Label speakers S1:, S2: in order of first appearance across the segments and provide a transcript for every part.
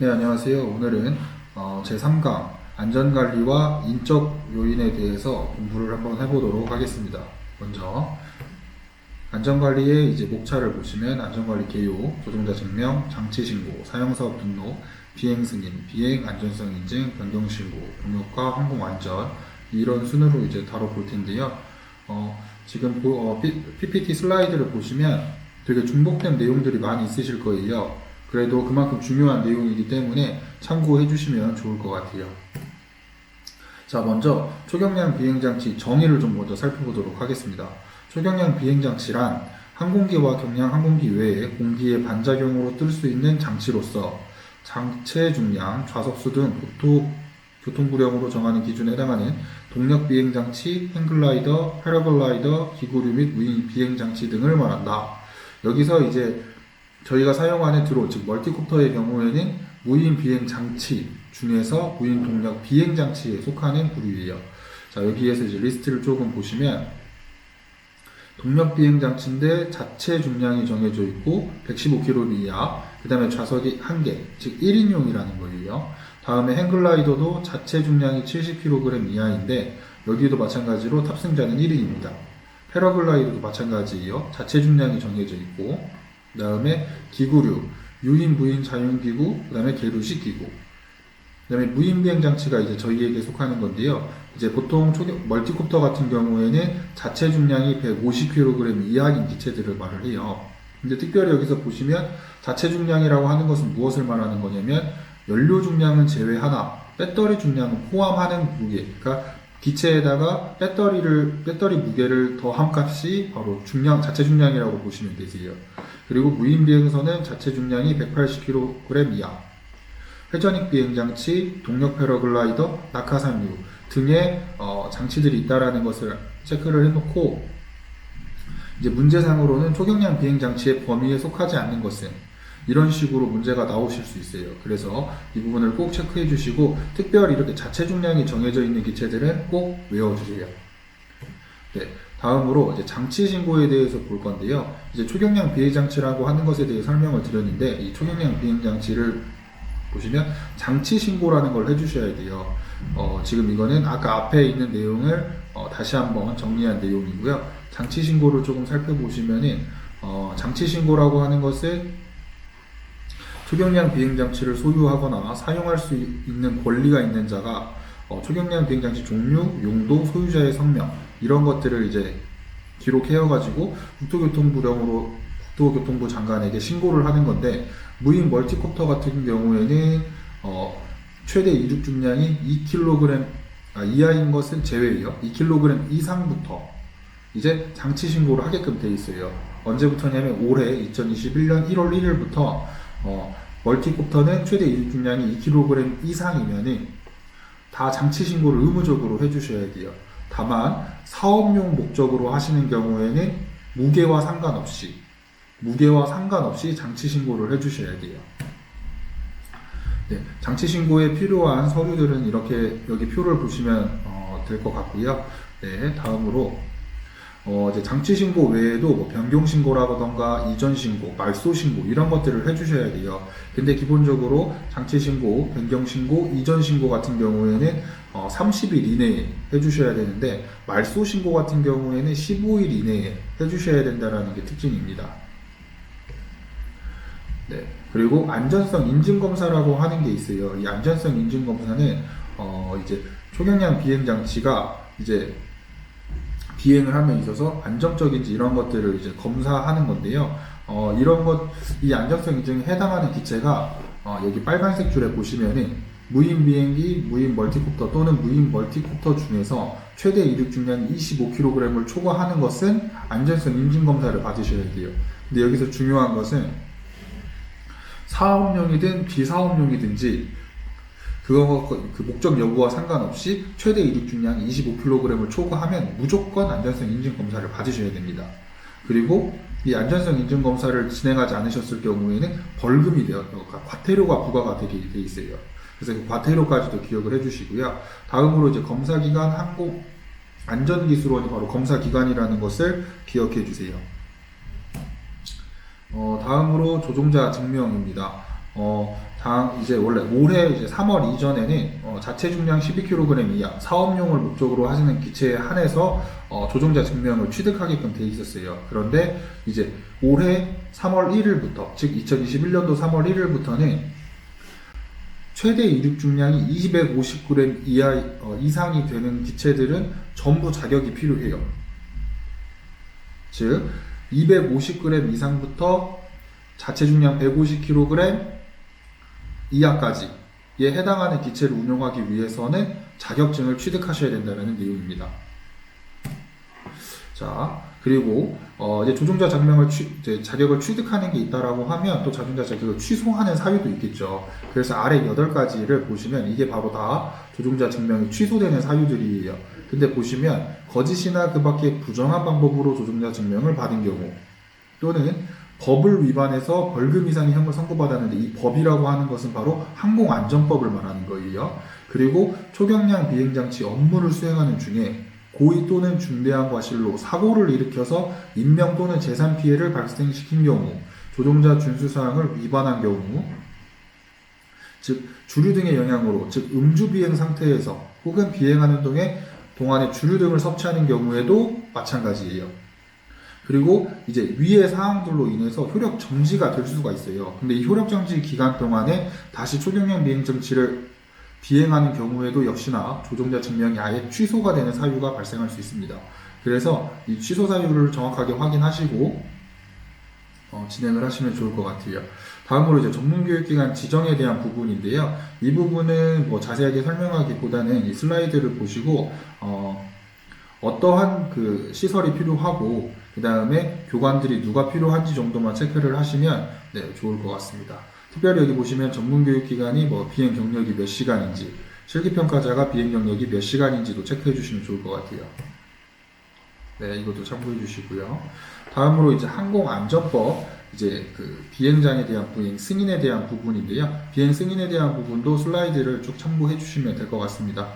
S1: 네, 안녕하세요. 오늘은 제3강 안전관리와 인적 요인에 대해서 공부를 한번 해보도록 하겠습니다. 먼저 안전관리의 이제 목차를 보시면 안전관리 개요, 조종자 증명, 장치 신고, 사용사업 등록, 비행 승인, 비행 안전성 인증, 변경 신고, 동력과 항공 안전 이런 순으로 이제 다뤄볼 텐데요. 지금 PPT 슬라이드를 보시면 되게 중복된 내용들이 많이 있으실 거예요. 그래도 그만큼 중요한 내용이기 때문에 참고해 주시면 좋을 것 같아요. 자, 먼저 초경량 비행장치 정의를 좀 먼저 살펴보도록 하겠습니다. 초경량 비행장치란 항공기와 경량 항공기 외에 공기의 반작용으로 뜰 수 있는 장치로서 장체 중량, 좌석수 등 교통구령으로 정하는 기준에 해당하는 동력 비행장치, 행글라이더, 패러글라이더, 기구류 및 무인 비행장치 등을 말한다. 여기서 이제 저희가 사용하는 드론, 즉 멀티콥터의 경우에는 무인 비행 장치 중에서 무인 동력 비행 장치에 속하는 부류예요. 자, 여기에서 이제 리스트를 조금 보시면 동력 비행 장치인데 자체 중량이 정해져 있고 115kg 이하, 그 다음에 좌석이 1개, 즉 1인용이라는 거예요. 다음에 행글라이더도 자체 중량이 70kg 이하인데 여기도 마찬가지로 탑승자는 1인입니다. 패러글라이더도 마찬가지예요. 자체 중량이 정해져 있고, 그 다음에 기구류, 유인 무인 자용기구, 그 다음에 계류식 기구, 그 다음에 무인 비행 장치가 이제 저희에게 속하는 건데요. 이제 보통 멀티콥터 같은 경우에는 자체 중량이 150kg 이하인 기체들을 말을 해요. 근데 특별히 여기서 보시면 자체 중량이라고 하는 것은 무엇을 말하는 거냐면 연료 중량은 제외하나 배터리 중량은 포함하는 무게, 그러니까 기체에다가 배터리 무게를 더한 값이 바로 자체 중량이라고 보시면 되세요. 그리고 무인 비행선은 자체 중량이 180kg 이하, 회전익 비행장치, 동력 패러글라이더, 낙하산류 등의 장치들이 있다라는 것을 체크를 해놓고, 이제 문제상으로는 초경량 비행장치의 범위에 속하지 않는 것은 이런 식으로 문제가 나오실 수 있어요. 그래서 이 부분을 꼭 체크해 주시고, 특별히 이렇게 자체 중량이 정해져 있는 기체들은 꼭 외워주세요. 네, 다음으로 이제 장치 신고에 대해서 볼 건데요. 이제 초경량 비행장치라고 하는 것에 대해 설명을 드렸는데, 이 초경량 비행장치를 보시면 장치 신고라는 걸 해주셔야 돼요. 지금 이거는 아까 앞에 있는 내용을 다시 한번 정리한 내용이고요. 장치 신고를 조금 살펴보시면은 장치 신고라고 하는 것은 초경량 비행장치를 소유하거나 사용할 수 있는 권리가 있는 자가 초경량 비행장치 종류, 용도, 소유자의 성명 이런 것들을 이제 기록해가지고 국토교통부 장관에게 신고를 하는 건데, 무인 멀티콥터 같은 경우에는 최대 이륙 중량이 2kg 이하인 것은 제외예요. 2kg 이상부터 이제 장치 신고를 하게끔 돼 있어요. 언제부터냐면 올해 2021년 1월 1일부터 멀티콥터는 최대 이륙 중량이 2kg 이상이면은 다 장치 신고를 의무적으로 해주셔야 돼요. 다만 사업용 목적으로 하시는 경우에는 무게와 상관없이 장치 신고를 해주셔야 돼요. 네, 장치 신고에 필요한 서류들은 이렇게 여기 표를 보시면 될 것 같고요. 네, 다음으로 이제 장치 신고 외에도 뭐 변경 신고라던가 이전 신고, 말소 신고 이런 것들을 해주셔야 돼요. 근데 기본적으로 장치 신고, 변경 신고, 이전 신고 같은 경우에는 30일 이내에 해주셔야 되는데, 말소 신고 같은 경우에는 15일 이내에 해주셔야 된다는 게 특징입니다. 네. 그리고 안전성 인증 검사라고 하는 게 있어요. 이 안전성 인증 검사는 이제 초경량 비행 장치가 이제 비행을 함에 있어서 안정적인지 이런 것들을 이제 검사하는 건데요. 이 안전성 인증에 해당하는 기체가 여기 빨간색 줄에 보시면은 무인 비행기, 무인 멀티콥터 또는 무인 멀티콥터 중에서 최대 이륙 중량이 25kg을 초과하는 것은 안전성 인증 검사를 받으셔야 돼요. 근데 여기서 중요한 것은 사업용이든 비사업용이든지 그 목적 여부와 상관없이 최대 이륙 중량이 25kg을 초과하면 무조건 안전성 인증 검사를 받으셔야 됩니다. 그리고 이 안전성 인증 검사를 진행하지 않으셨을 경우에는 벌금이 과태료가 부과가 되게 돼 있어요. 그래서 그 과태료까지도 기억을 해주시고요. 다음으로 이제 검사기관 안전기술원이 바로 검사기관이라는 것을 기억해 주세요. 다음으로 조종자 증명입니다. 이제 원래 올해 이제 3월 이전에는 자체 중량 12kg 이하 사업용을 목적으로 하시는 기체에 한해서 조종자 증명을 취득하게끔 돼 있었어요. 그런데 이제 올해 3월 1일부터, 즉 2021년도 3월 1일부터는 최대 이륙 중량이 250g 이상이 되는 기체들은 전부 자격이 필요해요. 즉 250g 이상부터 자체 중량 150kg 이하까지에 해당하는 기체를 운용하기 위해서는 자격증을 취득하셔야 된다는 내용입니다. 자, 그리고 이제 조종자 이제 자격을 취득하는 게 있다라고 하면 또 조종자 자격을 취소하는 사유도 있겠죠. 그래서 아래 8가지를 보시면 이게 바로 다 조종자 증명이 취소되는 사유들이에요. 근데 보시면 거짓이나 그 밖에 부정한 방법으로 조종자 증명을 받은 경우, 또는 법을 위반해서 벌금 이상의 형을 선고받았는데, 이 법이라고 하는 것은 바로 항공안전법을 말하는 거예요. 그리고 초경량 비행장치 업무를 수행하는 중에 고의 또는 중대한 과실로 사고를 일으켜서 인명 또는 재산 피해를 발생시킨 경우, 조종자 준수사항을 위반한 경우, 즉 주류 등의 영향으로, 즉 음주 비행 상태에서 혹은 비행하는 동안에 주류 등을 섭취하는 경우에도 마찬가지예요. 그리고 이제 위의 사항들로 인해서 효력 정지가 될 수가 있어요. 근데 이 효력 정지 기간 동안에 다시 초경량 비행장치를 비행하는 경우에도 역시나 조종자 증명이 아예 취소가 되는 사유가 발생할 수 있습니다. 그래서 이 취소 사유를 정확하게 확인하시고 진행을 하시면 좋을 것 같아요. 다음으로 이제 전문교육기관 지정에 대한 부분인데요. 이 부분은 뭐 자세하게 설명하기보다는 이 슬라이드를 보시고 어떠한 그 시설이 필요하고 그 다음에 교관들이 누가 필요한지 정도만 체크를 하시면 좋을 것 같습니다. 특별히 여기 보시면 전문교육기관이 뭐 비행 경력이 몇 시간인지, 실기평가자가 비행 경력이 몇 시간인지도 체크해 주시면 좋을 것 같아요. 네, 이것도 참고해 주시고요. 다음으로 이제 항공안전법, 이제 그 비행장에 대한 비행 승인에 대한 부분인데요. 비행 승인에 대한 부분도 슬라이드를 쭉 참고해 주시면 될 것 같습니다.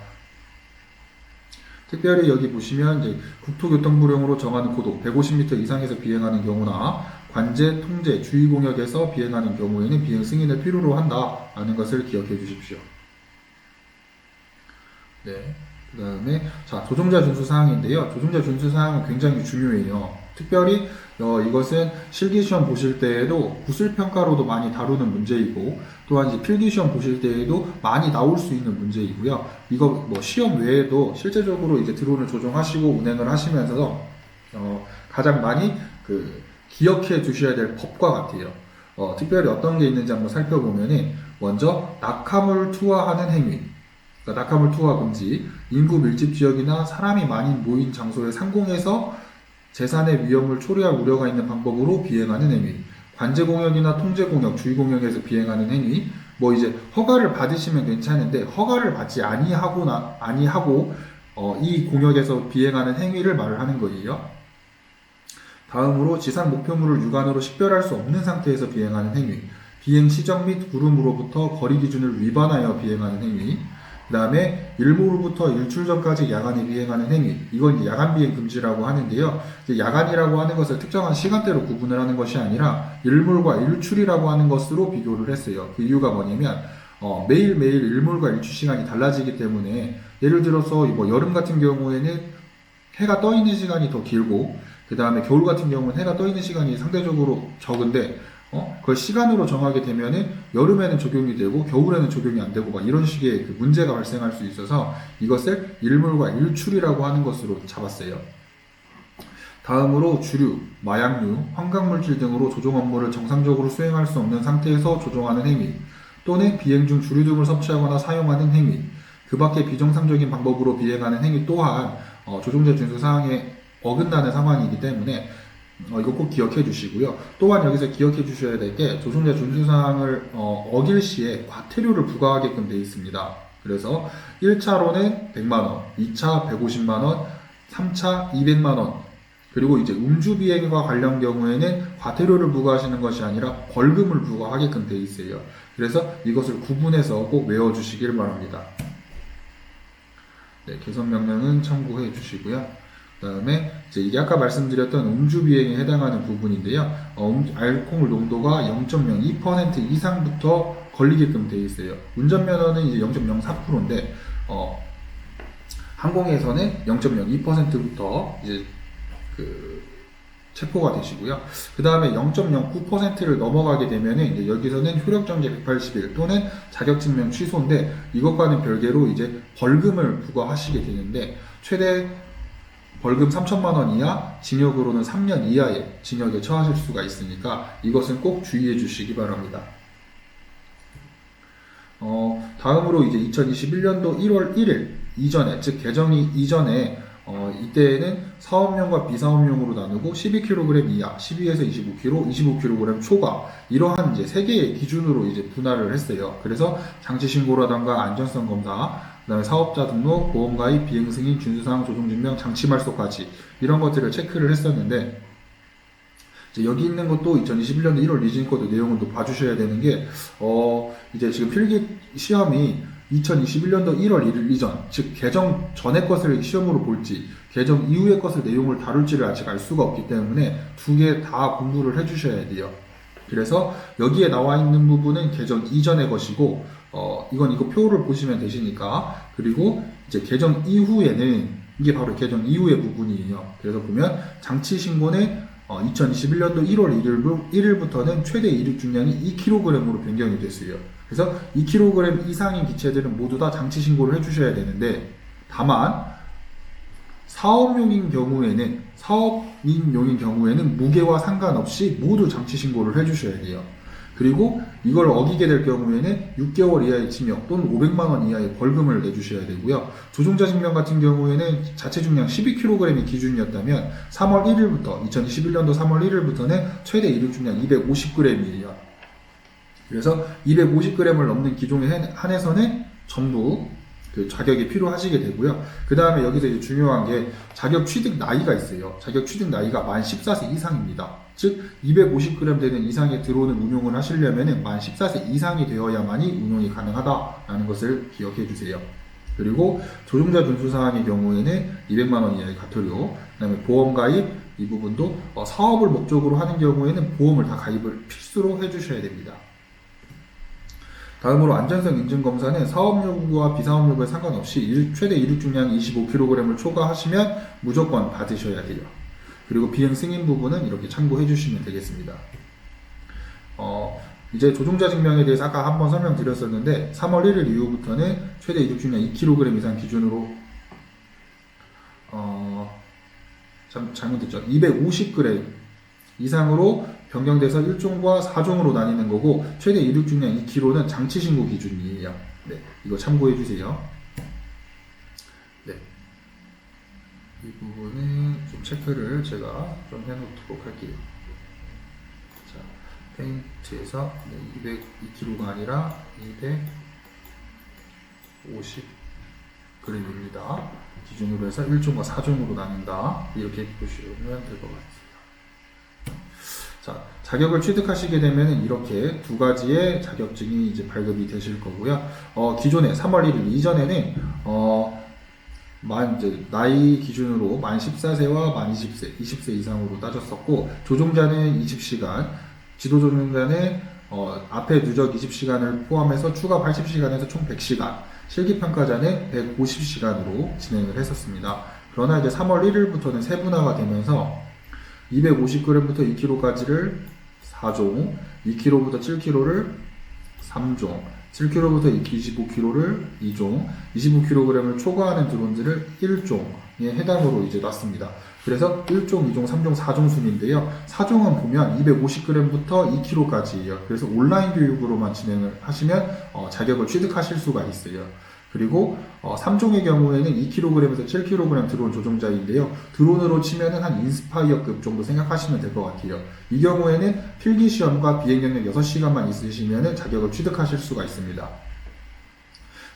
S1: 특별히 여기 보시면 이제 국토교통부령으로 정하는 고도 150m 이상에서 비행하는 경우나 관제, 통제, 주의 공역에서 비행하는 경우에는 비행 승인을 필요로 한다라는 것을 기억해 주십시오. 네. 그 다음에 조종자 준수 사항인데요. 조종자 준수 사항은 굉장히 중요해요. 특별히 이것은 실기시험 보실 때에도 구술평가로도 많이 다루는 문제이고, 또한 이제 필기시험 보실 때에도 많이 나올 수 있는 문제이고요. 이거 뭐 시험 외에도 실제적으로 이제 드론을 조종하시고 운행을 하시면서 가장 많이 기억해 두셔야 될 법과 같아요. 특별히 어떤 게 있는지 한번 살펴보면은, 먼저 낙하물 투하하는 행위, 그러니까 낙하물 투하 금지, 인구 밀집 지역이나 사람이 많이 모인 장소의 상공에서 재산의 위험을 초래할 우려가 있는 방법으로 비행하는 행위, 관제 공역이나 통제 공역, 주의 공역에서 비행하는 행위, 뭐 이제 허가를 받으시면 괜찮은데 허가를 받지 아니하고 이 공역에서 비행하는 행위를 말을 하는 거예요. 다음으로 지상 목표물을 육안으로 식별할 수 없는 상태에서 비행하는 행위, 비행 시정 및 구름으로부터 거리 기준을 위반하여 비행하는 행위, 그 다음에 일몰부터 일출 전까지 야간에 비행하는 행위, 이건 이제 야간 비행 금지라고 하는데요. 이제 야간이라고 하는 것을 특정한 시간대로 구분을 하는 것이 아니라 일몰과 일출이라고 하는 것으로 비교를 했어요. 그 이유가 뭐냐면 매일매일 일몰과 일출 시간이 달라지기 때문에, 예를 들어서 뭐 여름 같은 경우에는 해가 떠 있는 시간이 더 길고, 그 다음에 겨울 같은 경우는 해가 떠 있는 시간이 상대적으로 적은데 그걸 시간으로 정하게 되면은 여름에는 적용이 되고 겨울에는 적용이 안 되고 막 이런 식의 그 문제가 발생할 수 있어서 이것을 일몰과 일출이라고 하는 것으로 잡았어요. 다음으로 주류, 마약류, 환각물질 등으로 조종 업무를 정상적으로 수행할 수 없는 상태에서 조종하는 행위, 또는 비행 중 주류 등을 섭취하거나 사용하는 행위, 그 밖에 비정상적인 방법으로 비행하는 행위 또한 조종자 준수 사항에 어긋나는 상황이기 때문에 이거 꼭 기억해 주시고요. 또한 여기서 기억해 주셔야 될 게, 조종자 준수사항을 어길 시에 과태료를 부과하게끔 되어 있습니다. 그래서 1차로는 100만원, 2차 150만원, 3차 200만원, 그리고 이제 음주 비행과 관련 경우에는 과태료를 부과하시는 것이 아니라 벌금을 부과하게끔 되어 있어요. 그래서 이것을 구분해서 꼭 외워주시길 바랍니다. 네, 개선 명령은 참고해 주시고요. 그 그다음에 이제 이게 아까 말씀드렸던 음주 비행에 해당하는 부분인데요. 알코올 농도가 0.02% 이상부터 걸리게끔 되어 있어요. 운전면허는 이제 0.04%인데 항공에서는 0.02%부터 이제 체포가 되시고요. 그 다음에 0.09%를 넘어가게 되면은 이제 여기서는 효력정지 180일 또는 자격증명 취소인데, 이것과는 별개로 이제 벌금을 부과하시게 되는데, 최대 벌금 3천만 원 이하, 징역으로는 3년 이하의 징역에 처하실 수가 있으니까 이것은 꼭 주의해 주시기 바랍니다. 다음으로 이제 2021년도 1월 1일 이전에, 즉 개정이 이전에 이때에는 사업용과 비사업용으로 나누고 12kg 이하, 12에서 25kg, 25kg 초과, 이러한 이제 세 개의 기준으로 이제 분할을 했어요. 그래서 장치 신고라던가 안전성 검사, 그다음에 사업자 등록, 보험 가입, 비행 승인, 준수사항, 조종 증명, 장치 말소까지 이런 것들을 체크를 했었는데, 이제 여기 있는 것도 2021년도 1월 리진 코드 내용을 또 봐주셔야 되는 게, 이제 지금 필기 시험이 2021년도 1월 1일 이전, 즉 개정 전의 것을 시험으로 볼지 개정 이후의 것을 내용을 다룰지를 아직 알 수가 없기 때문에 두 개 다 공부를 해주셔야 돼요. 그래서 여기에 나와 있는 부분은 개정 이전의 것이고, 이거 표를 보시면 되시니까. 그리고 이제 개정 이후에는 이게 바로 개정 이후의 부분이에요. 그래서 보면 장치 신고는 2021년도 1월 1일부터는 최대 이륙 중량이 2kg으로 변경이 됐어요. 그래서 2kg 이상인 기체들은 모두 다 장치 신고를 해주셔야 되는데, 다만 사업용인 경우에는 무게와 상관없이 모두 장치 신고를 해주셔야 돼요. 그리고 이걸 어기게 될 경우에는 6개월 이하의 징역 또는 500만 원 이하의 벌금을 내주셔야 되고요. 조종자 증명 같은 경우에는 자체 중량 12kg이 기준이었다면 2021년도 3월 1일부터는 최대 이륙 중량 250g이에요. 그래서 250g을 넘는 기종에 한해서는 전부 그 자격이 필요하시게 되고요. 그 다음에 여기서 이제 중요한 게 자격 취득 나이가 있어요. 자격 취득 나이가 만 14세 이상입니다. 즉 250g 되는 이상의 드론을 운용을 하시려면 만 14세 이상이 되어야만이 운용이 가능하다라는 것을 기억해 주세요. 그리고 조종자 준수사항의 경우에는 200만 원 이하의 과태료, 그 다음에 보험 가입, 이 부분도 사업을 목적으로 하는 경우에는 보험을 다 가입을 필수로 해주셔야 됩니다. 다음으로 안전성 인증 검사는 사업 요구와 비사업 요구에 상관없이 최대 이륙 중량 25kg을 초과하시면 무조건 받으셔야 돼요. 그리고 비행 승인 부분은 이렇게 참고해 주시면 되겠습니다. 이제 조종자 증명에 대해서 아까 한번 설명드렸었는데, 3월 1일 이후부터는 최대 이륙 중량 2kg 이상 기준으로 잘못됐죠. 250g 이상으로 변경돼서 1종과 4종으로 나뉘는 거고, 최대 이륙 중량 2kg는 장치 신고 기준이에요. 네, 이거 참고해 주세요. 네, 이 부분은 좀 체크를 제가 좀 해놓도록 할게요. 자, 페인트에서 202kg가 아니라 250g입니다. 기준으로 해서 1종과 4종으로 나눈다. 이렇게 보시면 될 것 같습니다. 자, 자격을 취득하시게 되면 이렇게 두 가지의 자격증이 이제 발급이 되실 거고요. 기존에 3월 1일 이전에는 이제 나이 기준으로 만 14세와 만 20세 이상으로 따졌었고, 조종자는 20시간, 지도 조종자는 앞에 누적 20시간을 포함해서 추가 80시간에서 총 100시간, 실기평가자는 150시간으로 진행을 했었습니다. 그러나 이제 3월 1일부터는 세분화가 되면서 250g부터 2kg까지를 4종, 2kg부터 7kg를 3종, 7kg부터 25kg를 2종, 25kg을 초과하는 드론들을 1종에 해당으로 이제 놨습니다. 그래서 1종, 2종, 3종, 4종 순인데요. 4종은 보면 250g부터 2kg까지예요. 그래서 온라인 교육으로만 진행을 하시면 자격을 취득하실 수가 있어요. 그리고 3종의 경우에는 2kg에서 7kg 드론 조종자인데요. 드론으로 치면은 한 인스파이어급 정도 생각하시면 될 것 같아요. 이 경우에는 필기시험과 비행경력 6시간만 있으시면 자격을 취득하실 수가 있습니다.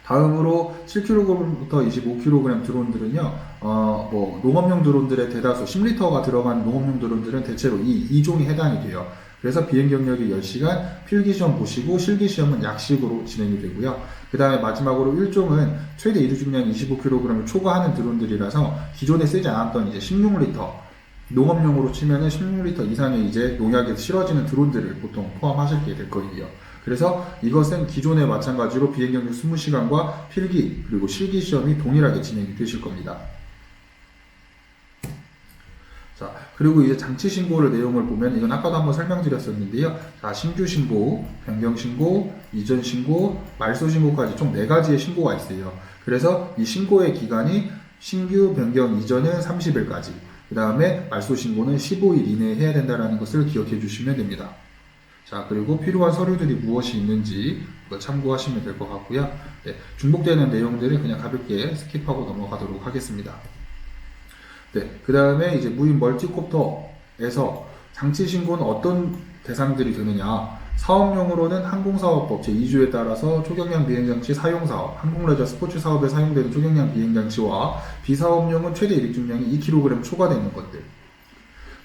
S1: 다음으로 7kg부터 25kg 드론들은요, 농업용 드론들의 대다수 10리터가 들어간 농업용 드론들은 대체로 이 2종이 해당이 돼요. 그래서 비행 경력이 10시간, 필기시험 보시고 실기시험은 약식으로 진행이 되고요. 그 다음에 마지막으로 1종은 최대 이륙 중량이 25kg을 초과하는 드론들이라서 기존에 쓰지 않았던 이제 16리터, 농업용으로 치면은 16리터 이상의 이제 농약에 실어지는 드론들을 보통 포함하시게 될 거예요. 그래서 이것은 기존에 마찬가지로 비행 경력 20시간과 필기 그리고 실기 시험이 동일하게 진행이 되실 겁니다. 자, 그리고 이제 장치 신고를 내용을 보면 이건 아까도 한번 설명드렸었는데요. 자, 신규 신고, 변경 신고, 이전 신고, 말소 신고까지 총 4가지의 신고가 있어요. 그래서 이 신고의 기간이 신규 변경 이전은 30일까지, 그 다음에 말소 신고는 15일 이내에 해야 된다는 것을 기억해 주시면 됩니다. 자, 그리고 필요한 서류들이 무엇이 있는지 참고하시면 될 것 같고요. 네, 중복되는 내용들은 그냥 가볍게 스킵하고 넘어가도록 하겠습니다. 네, 그 다음에 이제 무인 멀티콥터에서 장치 신고는 어떤 대상들이 되느냐. 사업용으로는 항공사업법 제2조에 따라서 초경량 비행장치 사용사업, 항공레저 스포츠 사업에 사용되는 초경량 비행장치와 비사업용은 최대 이륙 중량이 2kg 초과되는 것들.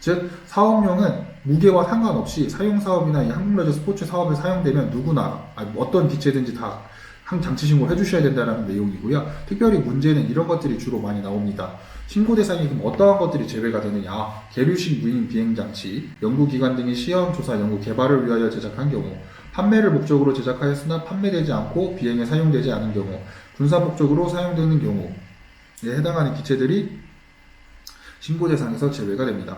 S1: 즉, 사업용은 무게와 상관없이 사용사업이나 이 항공레저 스포츠 사업에 사용되면 누구나, 어떤 기체든지 다 장치 신고를 해주셔야 된다는 내용이고요. 특별히 문제는 이런 것들이 주로 많이 나옵니다. 신고 대상이 그럼 어떠한 것들이 제외가 되느냐. 계류식 무인 비행장치, 연구기관 등의 시험, 조사, 연구, 개발을 위하여 제작한 경우, 판매를 목적으로 제작하였으나 판매되지 않고 비행에 사용되지 않은 경우, 군사 목적으로 사용되는 경우에 해당하는 기체들이 신고 대상에서 제외가 됩니다.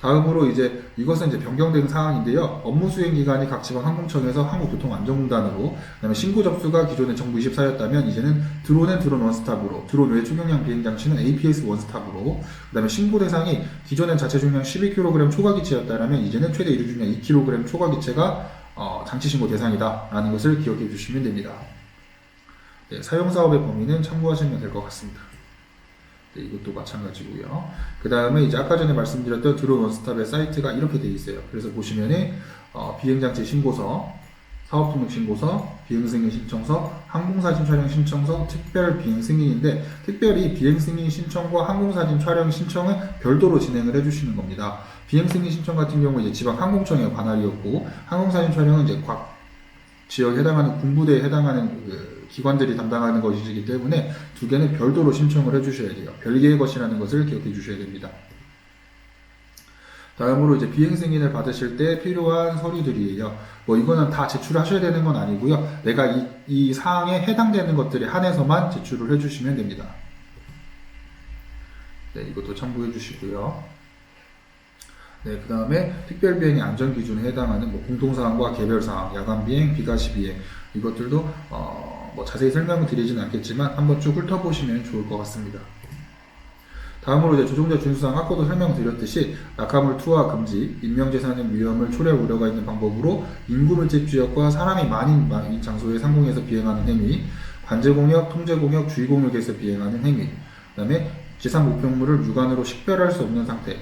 S1: 다음으로 이제 이것은 이제 변경된 사항인데요. 업무 수행 기간이 각 지방 항공청에서 한국교통안전공단으로, 그다음에 신고 접수가 기존에 정부 24였다면 이제는 드론은 드론 원스톱으로, 드론 외 초경량 비행장치는 APS 원스톱으로, 그다음에 신고 대상이 기존엔 자체 중량 12kg 초과 기체였다면 이제는 최대 이륙 중량 2kg 초과 기체가 장치 신고 대상이다라는 것을 기억해 주시면 됩니다. 네, 사용 사업의 범위는 참고하시면 될 것 같습니다. 네, 이것도 마찬가지고요. 그 다음에 이제 아까 전에 말씀드렸던 드론 원스톱의 사이트가 이렇게 되어 있어요. 그래서 보시면은 비행장치 신고서, 사업등록 신고서, 비행승인 신청서, 항공사진 촬영 신청서, 특별 비행승인인데 특별히 비행승인 신청과 항공사진 촬영 신청은 별도로 진행을 해주시는 겁니다. 비행승인 신청 같은 경우 이제 지방 항공청의 관할이었고, 항공사진 촬영은 이제 각 지역에 해당하는 군부대에 해당하는 기관들이 담당하는 것이기 때문에 두 개는 별도로 신청을 해주셔야 돼요. 별개의 것이라는 것을 기억해 주셔야 됩니다. 다음으로 이제 비행 승인을 받으실 때 필요한 서류들이에요. 이거는 다 제출하셔야 되는 건 아니고요. 내가 이 사항에 해당되는 것들에 한해서만 제출을 해주시면 됩니다. 네, 이것도 참고해 주시고요. 네, 그 다음에 특별비행의 안전기준에 해당하는 공통사항과 개별사항, 야간비행, 비가시 비행, 이것들도 자세히 설명을 드리지는 않겠지만 한번 쭉 훑어보시면 좋을 것 같습니다. 다음으로 이제 조종자 준수사항, 아까도 설명드렸듯이 낙하물 투하 금지, 인명재산의 위험을 초래할 우려가 있는 방법으로 인구밀집 지역과 사람이 많은 장소에 상공에서 비행하는 행위, 관제공역, 통제공역, 주의공역에서 비행하는 행위, 그 다음에 지상 목표물을 육안으로 식별할 수 없는 상태,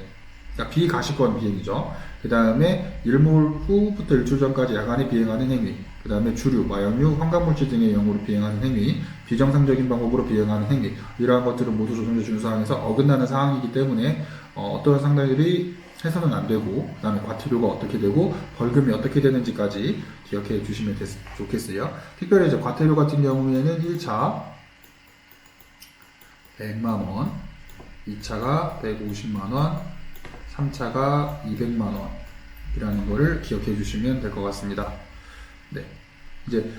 S1: 그러니까 비가시권 비행이죠. 그 다음에 일몰 후부터 일출 전까지 야간에 비행하는 행위, 그 다음에 주류, 마약류, 환각물질 등의 영으로 비행하는 행위, 비정상적인 방법으로 비행하는 행위, 이러한 것들은 모두 조종자 준수사항에서 어긋나는 사항이기 때문에 어떠한 상당들이 해서는 안 되고, 그 다음에 과태료가 어떻게 되고 벌금이 어떻게 되는지까지 기억해 주시면 좋겠어요. 특별히 이제 과태료 같은 경우에는 1차 100만원, 2차가 150만원, 3차가 200만원이라는 거를 기억해 주시면 될 것 같습니다. 네. 이제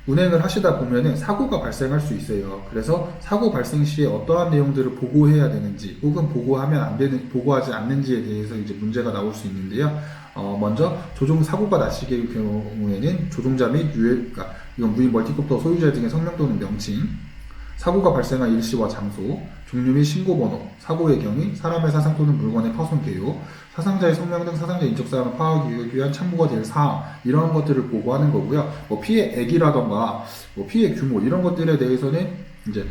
S1: 운행을 하시다 보면은 사고가 발생할 수 있어요. 그래서 사고 발생 시에 어떠한 내용들을 보고해야 되는지, 혹은 보고하지 않는지에 대해서 이제 문제가 나올 수 있는데요. 먼저 조종 사고가 나시게 경우에는 조종자 및 그러니까 이건 무인 멀티콥터 소유자 등의 성명 또는 명칭, 사고가 발생한 일시와 장소, 종류 및 신고번호, 사고의 경위, 사람의 사상 또는 물건의 파손 개요, 사상자의 성명 등 사상자 인적사항을 파악하기 위한 참고가 될 사항, 이런 것들을 보고하는 거고요. 피해 액이라던가 피해 규모 이런 것들에 대해서는 이제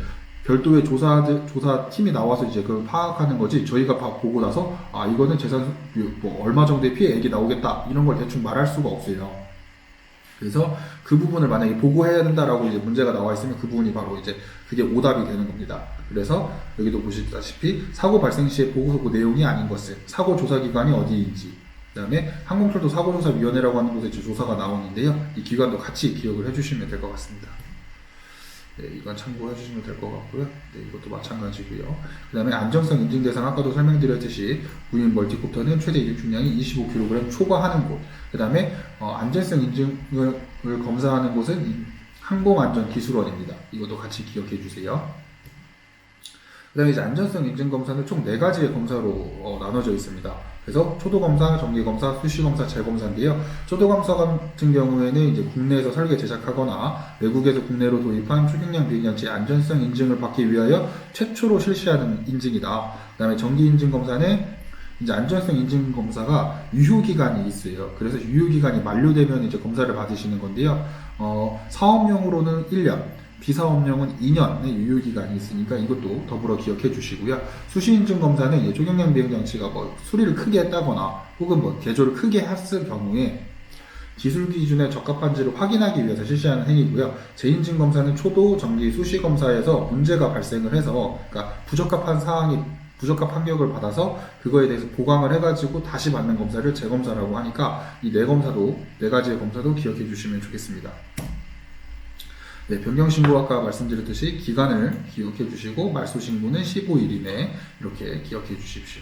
S1: 별도의 조사팀이 나와서 이제 그걸 파악하는 거지, 저희가 보고 나서 이거는 재산 얼마 정도의 피해 액이 나오겠다 이런 걸 대충 말할 수가 없어요. 그래서 그 부분을 만약에 보고해야 된다라고 이제 문제가 나와 있으면 그 부분이 바로 이제 그게 오답이 되는 겁니다. 그래서 여기도 보시다시피 사고 발생 시에 보고서 그 내용이 아닌 것은 사고 조사 기관이 어디인지, 그 다음에 항공철도사고조사위원회라고 하는 곳에 조사가 나오는데요. 이 기관도 같이 기억을 해주시면 될 것 같습니다. 네, 이건 참고해 주시면 될 것 같고요. 네, 이것도 마찬가지고요. 그 다음에 안정성 인증 대상 아까도 설명드렸듯이 무인 멀티콥터는 최대 이륙 중량이 25kg 초과하는 곳. 그 다음에 안전성 인증을 검사하는 곳은 항공안전기술원입니다. 이것도 같이 기억해 주세요. 그 다음에 이제 안전성 인증 검사는 총 4가지의 검사로 나눠져 있습니다. 그래서 초도검사, 정기검사, 수시검사, 재검사인데요. 초도검사 같은 경우에는 이제 국내에서 설계 제작하거나 외국에서 국내로 도입한 초경량 비행장치 안전성 인증을 받기 위하여 최초로 실시하는 인증이다. 그 다음에 정기인증검사는 이제 안전성 인증 검사가 유효기간이 있어요. 그래서 유효기간이 만료되면 이제 검사를 받으시는 건데요. 사업용으로는 1년, 비사업용은 2년의 유효기간이 있으니까 이것도 더불어 기억해 주시고요. 수시인증 검사는 이제 초경량 비행장치가 수리를 크게 했다거나 혹은 개조를 크게 했을 경우에 기술 기준에 적합한지를 확인하기 위해서 실시하는 행위고요. 재인증 검사는 초도, 정기, 수시 검사에서 문제가 발생을 해서 그러니까 부적합 판격을 받아서 그거에 대해서 보강을 해가지고 다시 받는 검사를 재검사라고 하니까 이 4가지의 검사도 기억해 주시면 좋겠습니다. 네, 변경신고 아까 말씀드렸듯이 기간을 기억해 주시고 말소신고는 15일 이내 이렇게 기억해 주십시오.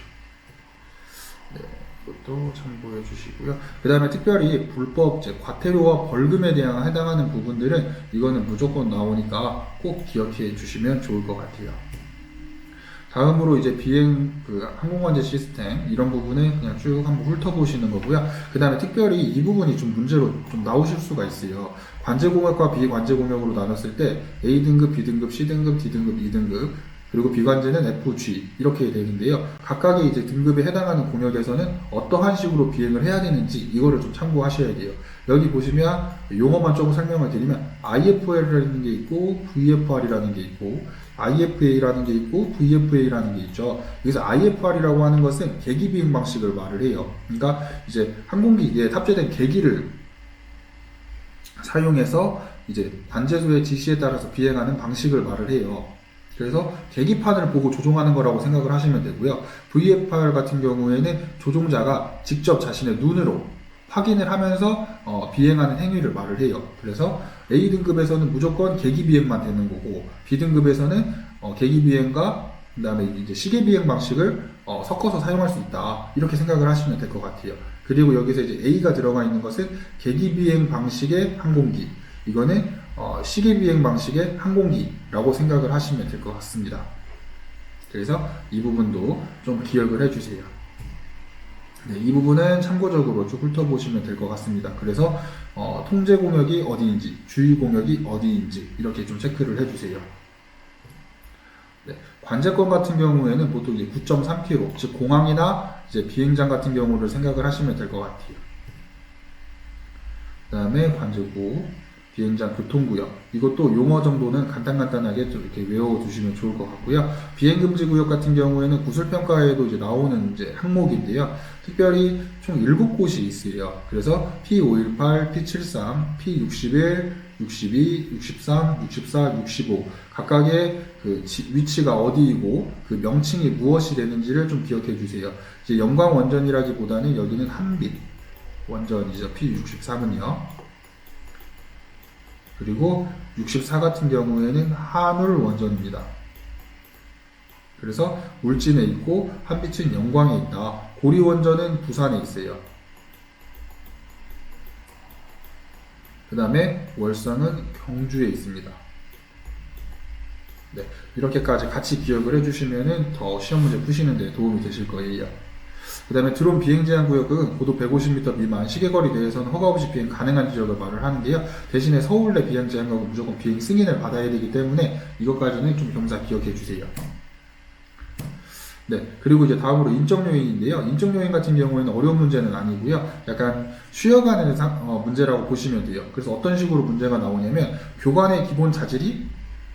S1: 네, 이것도 참고해 주시고요. 그 다음에 특별히 불법죄, 과태료와 벌금에 해당하는 부분들은 이거는 무조건 나오니까 꼭 기억해 주시면 좋을 것 같아요. 다음으로 이제 항공관제 시스템 이런 부분은 그냥 쭉 한번 훑어보시는 거고요. 그 다음에 특별히 이 부분이 좀 문제로 좀 나오실 수가 있어요. 관제공역과 비관제공역으로 나눴을 때 A등급, B등급, C등급, D등급, E등급 그리고 비관제는 FG 이렇게 되는데요. 각각의 이제 등급에 해당하는 공역에서는 어떠한 식으로 비행을 해야 되는지 이거를 좀 참고하셔야 돼요. 여기 보시면 용어만 조금 설명을 드리면 IFL이라는 게 있고 VFR이라는 게 있고 IFA라는 게 있고 VFA라는 게 있죠. 여기서 IFR이라고 하는 것은 계기 비행 방식을 말을 해요. 그러니까 이제 항공기에 탑재된 계기를 사용해서 이제 관제소의 지시에 따라서 비행하는 방식을 말을 해요. 그래서 계기판을 보고 조종하는 거라고 생각을 하시면 되고요. VFR 같은 경우에는 조종자가 직접 자신의 눈으로 확인을 하면서 비행하는 행위를 말을 해요. 그래서 A등급에서는 무조건 계기 비행만 되는 거고 B등급에서는 계기 비행과 그 다음에 이제 시계 비행 방식을 섞어서 사용할 수 있다. 이렇게 생각을 하시면 될 것 같아요. 그리고 여기서 이제 A가 들어가 있는 것은 계기 비행 방식의 항공기. 이거는 시계 비행 방식의 항공기라고 생각을 하시면 될 것 같습니다. 그래서 이 부분도 좀 기억을 해주세요. 네, 이 부분은 참고적으로 쭉 훑어보시면 될 것 같습니다. 그래서 통제 공역이 어디인지, 주의 공역이 어디인지 이렇게 좀 체크를 해주세요. 네, 관제권 같은 경우에는 보통 이제 9.3km, 즉 공항이나 이제 비행장 같은 경우를 생각을 하시면 될 것 같아요. 그 다음에 관제구, 비행장 교통구역, 이것도 용어 정도는 간단하게 좀 이렇게 외워두시면 좋을 것 같고요. 비행금지구역 같은 경우에는 구술평가에도 이제 나오는 이제 항목인데요. 특별히 총 7곳이 있어요. 그래서 P518, P73, P61, 62, 63, 64, 65 각각의 그 위치가 어디이고 그 명칭이 무엇이 되는지를 좀 기억해 주세요. 이제 영광 원전이라기보다는 여기는 한빛 원전이죠. P63은요. 그리고 64 같은 경우에는 한울 원전입니다. 그래서 울진에 있고 한빛은 영광에 있다. 고리 원전은 부산에 있어요. 그 다음에 월성은 경주에 있습니다. 네, 이렇게까지 같이 기억을 해주시면 더 시험 문제 푸시는 데 도움이 되실 거예요. 그 다음에 드론 비행 제한 구역은 고도 150m 미만 시계거리 내에서는 허가 없이 비행 가능한 지역을 말을 하는데요. 대신에 서울 내 비행 제한 구역은 무조건 비행 승인을 받아야 되기 때문에 이것까지는 좀 경사 기억해 주세요. 네, 그리고 이제 다음으로 인적 요인인데요. 인적 요인 같은 경우에는 어려운 문제는 아니고요. 약간 쉬어가는 문제라고 보시면 돼요. 그래서 어떤 식으로 문제가 나오냐면 교관의 기본 자질이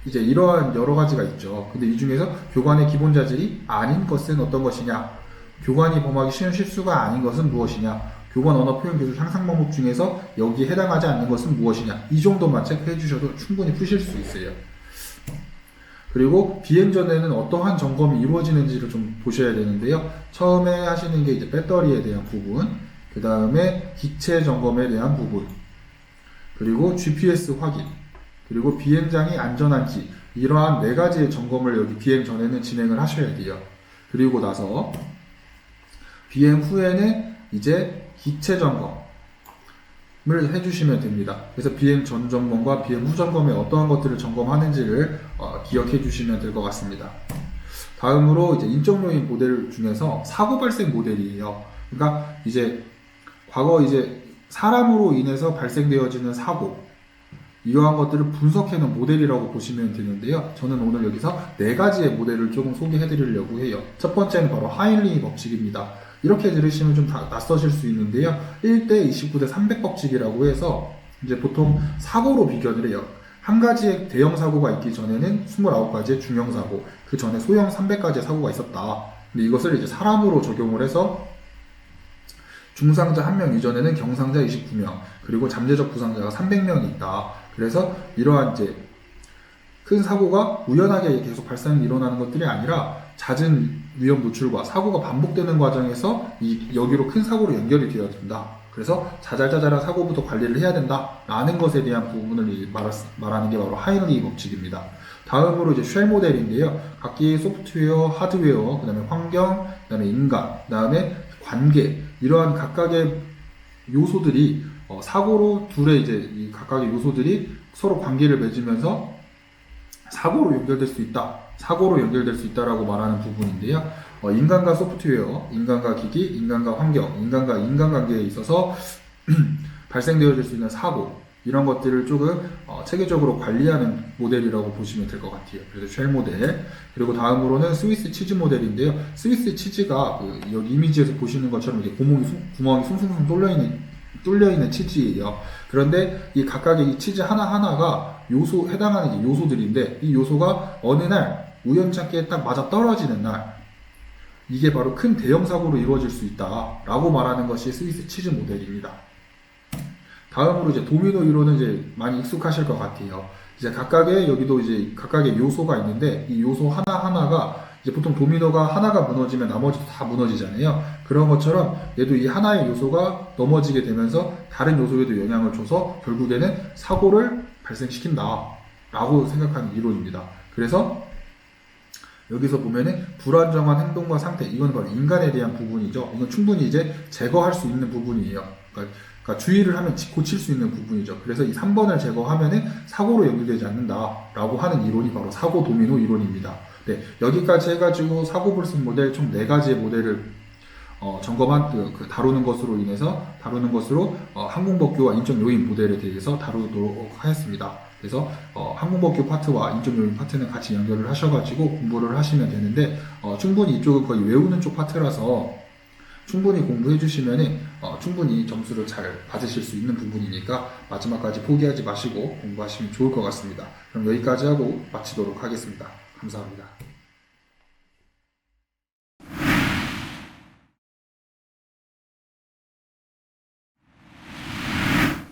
S1: 이제 이러한 여러 가지가 있죠. 근데 이 중에서 교관의 기본 자질이 아닌 것은 어떤 것이냐? 교관이 범하기 쉬운 실수가 아닌 것은 무엇이냐? 교관 언어 표현 기술 상상 방법 중에서 여기에 해당하지 않는 것은 무엇이냐? 이 정도만 체크해 주셔도 충분히 푸실 수 있어요. 그리고 비행 전에는 어떠한 점검이 이루어지는지를 좀 보셔야 되는데요. 처음에 하시는 게 이제 배터리에 대한 부분, 그 다음에 기체 점검에 대한 부분, 그리고 GPS 확인, 그리고 비행장이 안전한지 이러한 4가지의 점검을 여기 비행 전에는 진행을 하셔야 돼요. 그리고 나서 비행 후에는 이제 기체 점검을 해주시면 됩니다. 그래서 비행 전 점검과 비행 후 점검에 어떠한 것들을 점검하는지를 기억해 주시면 될 것 같습니다. 다음으로 이제 인적 요인 모델 중에서 사고 발생 모델이에요. 그러니까 이제 과거 이제 사람으로 인해서 발생되어지는 사고, 이러한 것들을 분석해놓은 모델이라고 보시면 되는데요. 저는 오늘 여기서 4가지의 모델을 조금 소개해 드리려고 해요. 첫 번째는 바로 하일리 법칙입니다. 이렇게 들으시면 좀 낯서실 수 있는데요. 1대 29대 300 법칙이라고 해서 이제 보통 사고로 비교를 해요. 한 가지의 대형 사고가 있기 전에는 29가지의 중형 사고, 그 전에 소형 300가지의 사고가 있었다. 근데 이것을 이제 사람으로 적용을 해서 중상자 1명 이전에는 경상자 29명, 그리고 잠재적 부상자가 300명이 있다. 그래서 이러한 이제 큰 사고가 우연하게 계속 일어나는 것들이 아니라 잦은 위험 노출과 사고가 반복되는 과정에서 여기로 큰 사고로 연결이 되어야 된다. 그래서 자잘자잘한 사고부터 관리를 해야 된다라는 것에 대한 부분을 말하는 게 바로 하일리 법칙입니다. 다음으로 이제 쉘 모델인데요. 각기 소프트웨어, 하드웨어, 그 다음에 환경, 그 다음에 인간, 그 다음에 관계, 이러한 각각의 요소들이 사고로 둘의 이제 이 각각의 요소들이 서로 관계를 맺으면서 사고로 연결될 수 있다라고 말하는 부분인데요. 인간과 소프트웨어, 인간과 기기, 인간과 환경, 인간과 인간관계에 있어서 발생되어질 수 있는 사고, 이런 것들을 조금 체계적으로 관리하는 모델이라고 보시면 될 것 같아요. 그래서 쉘 모델. 그리고 다음으로는 스위스 치즈 모델인데요. 스위스 치즈가 여기 이미지에서 보시는 것처럼 이렇게 구멍이 숭숭숭 뚫려있는 치즈예요. 그런데 이 각각의 이 치즈 하나하나가 해당하는 요소들인데, 이 요소가 어느 날 우연찮게 딱 맞아 떨어지는 날, 이게 바로 큰 대형 사고로 이루어질 수 있다라고 말하는 것이 스위스 치즈 모델입니다. 다음으로 이제 도미노 이론은 이제 많이 익숙하실 것 같아요. 이제 여기도 이제 각각의 요소가 있는데, 이 요소 하나하나가 이제 보통 도미노가 하나가 무너지면 나머지도 다 무너지잖아요. 그런 것처럼 얘도 이 하나의 요소가 넘어지게 되면서 다른 요소에도 영향을 줘서 결국에는 사고를 발생시킨다 라고 생각하는 이론입니다. 그래서 여기서 보면은 불안정한 행동과 상태, 이건 바로 인간에 대한 부분이죠. 이건 충분히 이제 제거할 수 있는 부분이에요. 그러니까 주의를 하면 고칠 수 있는 부분이죠. 그래서 이 3번을 제거하면은 사고로 연결되지 않는다라고 하는 이론이 바로 사고 도미노 이론입니다. 네, 여기까지 해가지고 사고 발생 모델 총 4가지의 모델을 다루는 것으로 항공법규와 인적 요인 모델에 대해서 다루도록 하였습니다. 그래서 항공법규 파트와 인적 요인 파트는 같이 연결을 하셔가지고 공부를 하시면 되는데, 충분히 이쪽은 거의 외우는 쪽 파트라서 충분히 공부해 주시면 충분히 점수를 잘 받으실 수 있는 부분이니까 마지막까지 포기하지 마시고 공부하시면 좋을 것 같습니다. 그럼 여기까지 하고 마치도록 하겠습니다. 감사합니다.